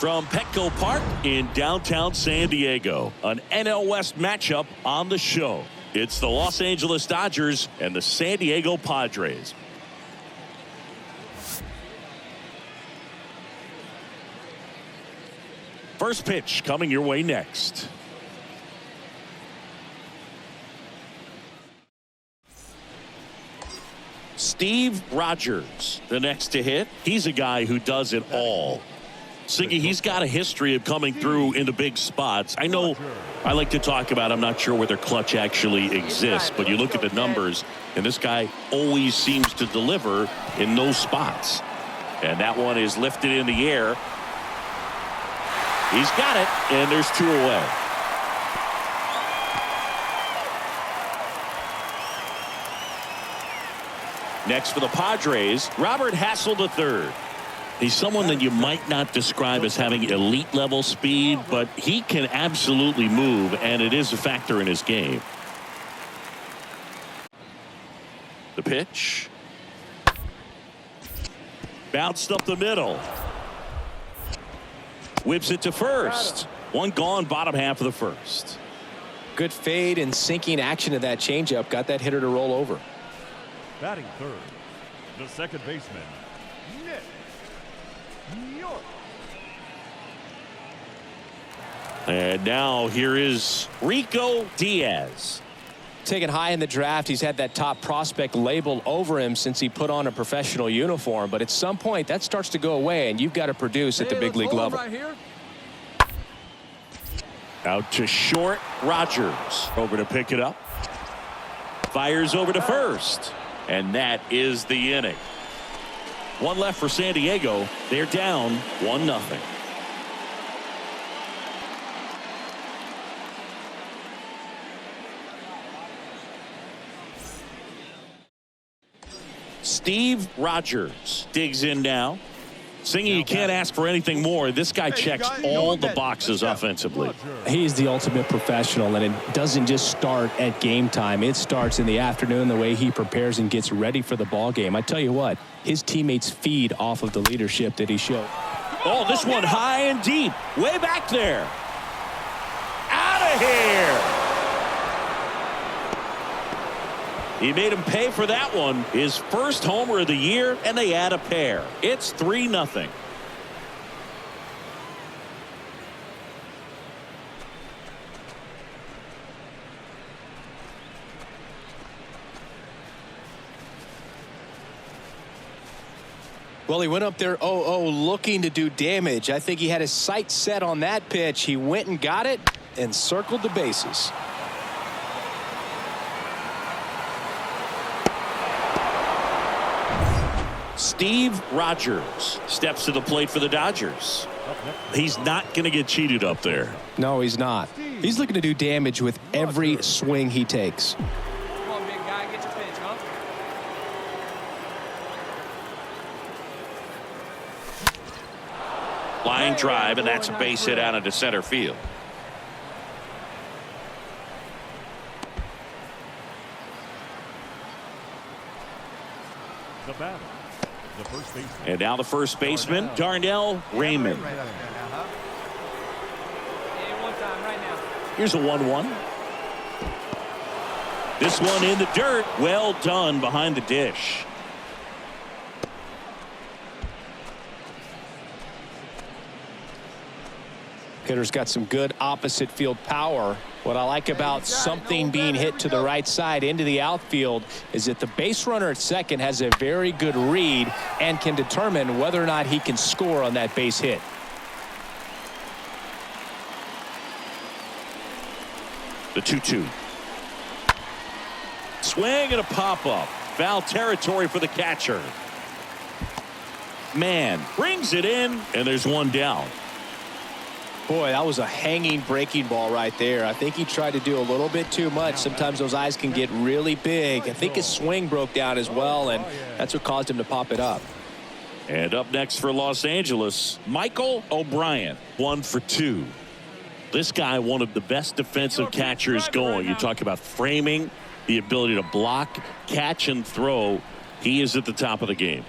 From Petco Park in downtown San Diego, an NL West matchup on the show. It's the Los Angeles Dodgers and the San Diego Padres. First pitch coming your way next. Steve Rogers, the next to hit. He's a guy who does it all. Siggy, he's got a history of coming through into big spots. I know I like to talk about, I'm not sure whether clutch actually exists, but you look at the numbers, and this guy always seems to deliver in those spots. And that one is lifted in the air. He's got it, and there's two away. Next for the Padres, Robert Hassel III. He's someone that you might not describe as having elite level speed, but he can absolutely move, and it is a factor in his game. The pitch. Bounced up the middle. Whips it to first. One gone, bottom half of the first. Good fade and sinking action of that changeup. Got that hitter to roll over. Batting third, the second baseman, New York. And now here is Rico Diaz. Taken high in the draft, he's had that top prospect label over him since he put on a professional uniform. But at some point, that starts to go away, and you've got to produce at the big league level. Right here. Out to short, Rogers. Over to pick it up. Fires over to first. And that is the inning. One left for San Diego. They're down 1-0. Steve Rogers digs in now. Singing, you can't ask for anything more. This guy checks all the boxes offensively. He's the ultimate professional, and it doesn't just start at game time. It starts in the afternoon, the way he prepares and gets ready for the ball game. I tell you what, his teammates feed off of the leadership that he showed. Oh, this one high and deep. Way back there. Out of here. He made him pay for that one. His first homer of the year, and they add a pair. It's 3-0. Well, he went up there 0-0 looking to do damage. I think he had his sights set on that pitch. He went and got it and circled the bases. Steve Rogers steps to the plate for the Dodgers. He's not going to get cheated up there. No, he's not. He's looking to do damage with every swing he takes. Come on, big guy, get your pitch, huh? Line drive, and that's a base hit out into center field. The batter, the first baseman. And now the first baseman, Darnell Raymond. Hey, one time, right now. Here's a 1-1. This one in the dirt. Well done behind the dish. Hitter's got some good opposite field power. What I like about something being hit to the right side into the outfield is that the base runner at second has a very good read and can determine whether or not he can score on that base hit. The 2-2. Swing and a pop-up. Foul territory for the catcher. Man brings it in, and there's one down. Boy, that was a hanging breaking ball right there. I think he tried to do a little bit too much. Sometimes those eyes can get really big. I think his swing broke down as well, and that's what caused him to pop it up. And up next for Los Angeles, Michael O'Brien, 1 for 2. This guy, one of the best defensive catchers going. You talk about framing, the ability to block, catch, and throw. He is at the top of the game.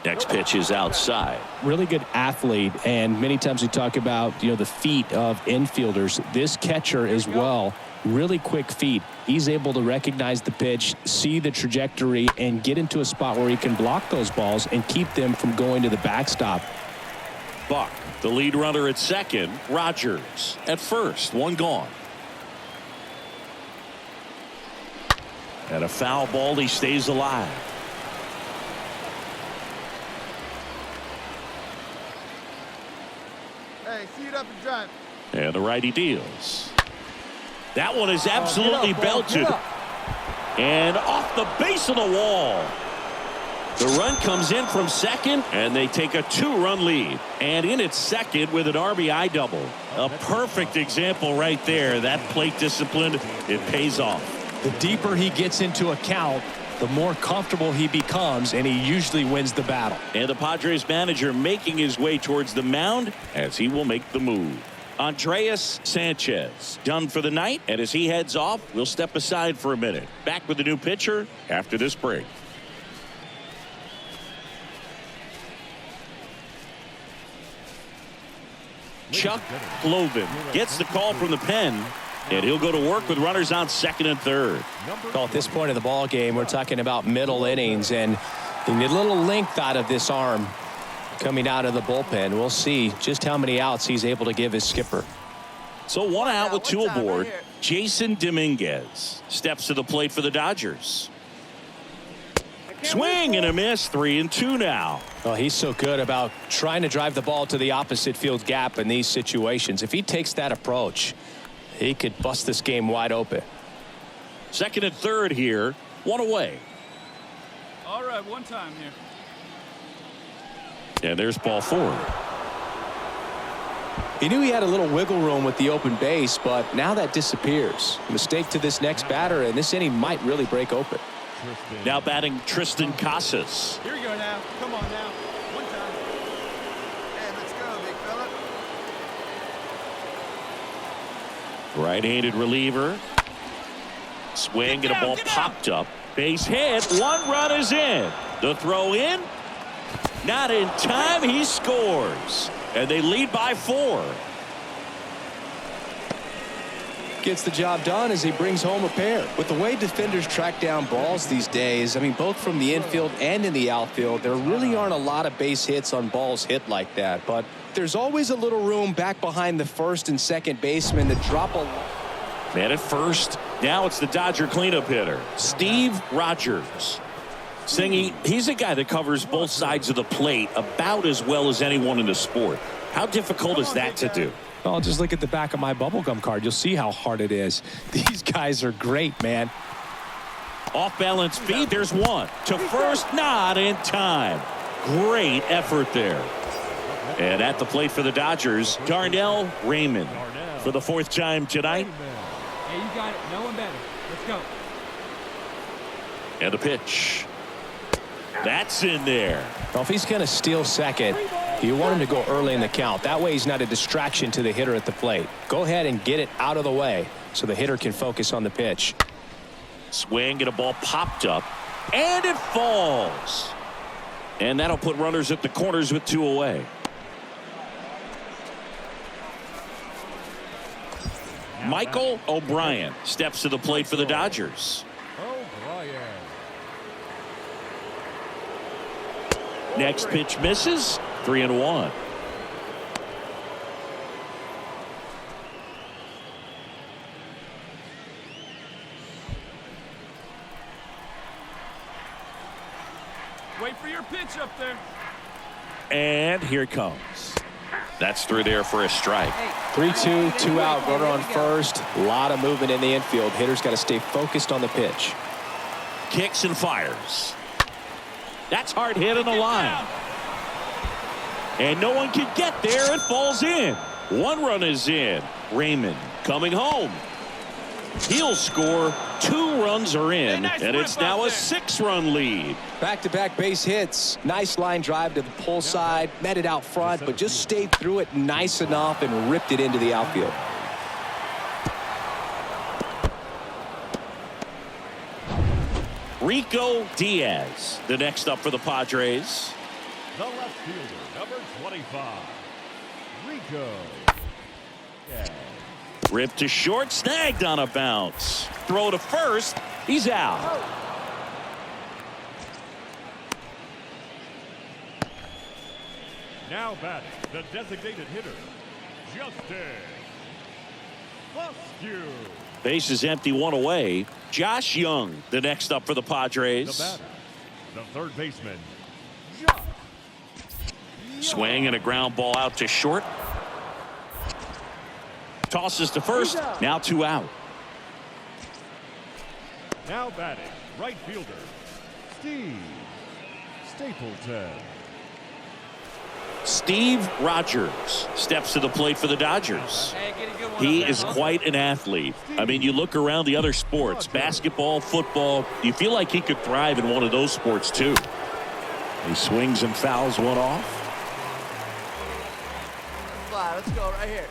Next pitch is outside. Really good athlete, and many times we talk about, the feet of infielders. This catcher as well, really quick feet. He's able to recognize the pitch, see the trajectory, and get into a spot where he can block those balls and keep them from going to the backstop. Buck, the lead runner at second. Rogers at first. One gone. And a foul ball. He stays alive. Hey, see it up and drive. And the righty deals. That one is absolutely belted. And off the base of the wall. The run comes in from second, and they take a 2-run lead. And in at second with an RBI double. A perfect example right there. That plate discipline, it pays off. The deeper he gets into a count, the more comfortable he becomes, and he usually wins the battle. And the Padres manager making his way towards the mound as he will make the move. Andreas Sanchez done for the night, and as he heads off, we'll step aside for a minute. Back with the new pitcher after this break. Chuck Cloven gets the call from the pen, and he'll go to work with runners on second and third. Well, at this point of the ball game, we're talking about middle innings, and you need a little length out of this arm coming out of the bullpen. We'll see just how many outs he's able to give his skipper. So one out with two aboard. Jason Dominguez steps to the plate for the Dodgers. Swing and a miss. 3-2 now. Well, he's so good about trying to drive the ball to the opposite field gap in these situations. If he takes that approach, he could bust this game wide open. Second and third here. One away. All right, one time here. And there's ball 4. He knew he had a little wiggle room with the open base, but now that disappears. A mistake to this next batter, and this inning might really break open. Now batting Tristan Casas. Here we go now. Come on now. One time. Hey, let's go, big fella. Right-handed reliever. Swing and a ball popped up. Base hit. 1 run is in. The throw in. Not in time. He scores. And they lead by 4. Gets the job done as he brings home a pair. With the way defenders track down balls these days, I mean, both from the infield and in the outfield, there really aren't a lot of base hits on balls hit like that. But there's always a little room back behind the first and second baseman to drop a... Man at first. Now it's the Dodger cleanup hitter, Steve Rogers. Singy, he's a guy that covers both sides of the plate about as well as anyone in the sport. How difficult is that to do? Oh, just look at the back of my bubblegum card. You'll see how hard it is. These guys are great, man. Off balance feed. There's one to first. Not in time. Great effort there. And at the plate for the Dodgers, Darnell Raymond for the 4th time tonight. Hey, you got it. No one better. Let's go. And a pitch. That's in there. Well, if he's going to steal second, you want him to go early in the count. That way he's not a distraction to the hitter at the plate. Go ahead and get it out of the way so the hitter can focus on the pitch. Swing and a ball popped up. And it falls. And that'll put runners at the corners with 2 away. Michael O'Brien steps to the plate for the Dodgers. Next pitch misses. 3-1. Wait for your pitch up there. And here it comes. That's through there for a strike. 3-2, 2 out, runner on first. A lot of movement in the infield. Hitter's got to stay focused on the pitch. Kicks and fires. That's hard hit in the line. And no one can get there. It falls in. 1 run is in. Raymond coming home. He'll score. 2 runs are in. And it's now a 6-run lead. Back-to-back base hits. Nice line drive to the pull side. Met it out front, but just stayed through it nice enough and ripped it into the outfield. Rico Diaz, the next up for the Padres. fielder, number 25, Rico. Yeah. Ripped to short, snagged on a bounce. Throw to first. He's out. Now batting, the designated hitter, Justin Foscue. Base is empty, one away. Josh Young, the next up for the The Padres. batter, the third baseman, Swing and a ground ball out to short. Tosses to first. Now 2 out. Now batting, right fielder, Steve Stapleton. Steve Rogers steps to the plate for the Dodgers. Hey, get a good one He up is there, quite an athlete. I mean, you look around the other sports, basketball, football, you feel like he could thrive in one of those sports too. He swings and fouls one off. Fly, let's go right here.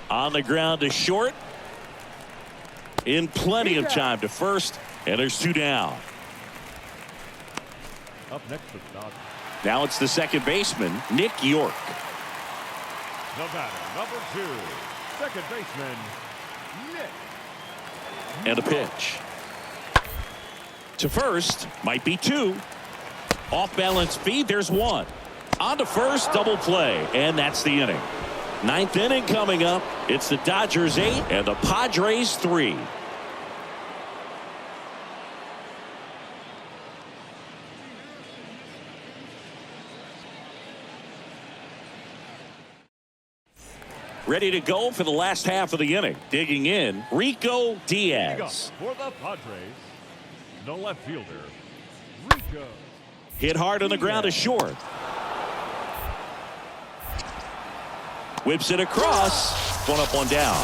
On the ground to short. In plenty of time to first, and there's 2 down. Up next for the Dodgers, Now it's the second baseman, Nick York. the batter, number 2, second baseman, Nick. And a pitch. To first, might be 2. Off balance feed, there's 1. On to first, double play, and that's the inning. 9th inning coming up. It's the Dodgers 8 and the Padres 3. Ready to go for the last half of the inning. Digging in, Rico Diaz. For the Padres, the left fielder, Rico. Hit hard on the ground to short. Whips it across. 1 up, 1 down.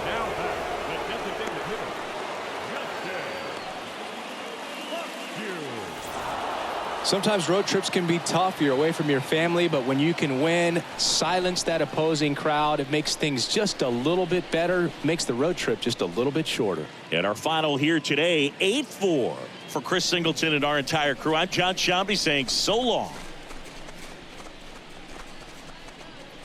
Now back, the designated hitter, Justin Foscue. Sometimes road trips can be tough. You're away from your family, but when you can win, silence that opposing crowd, it makes things just a little bit better, makes the road trip just a little bit shorter. And our final here today, 8-4. For Chris Singleton and our entire crew, I'm John Shambi saying so long.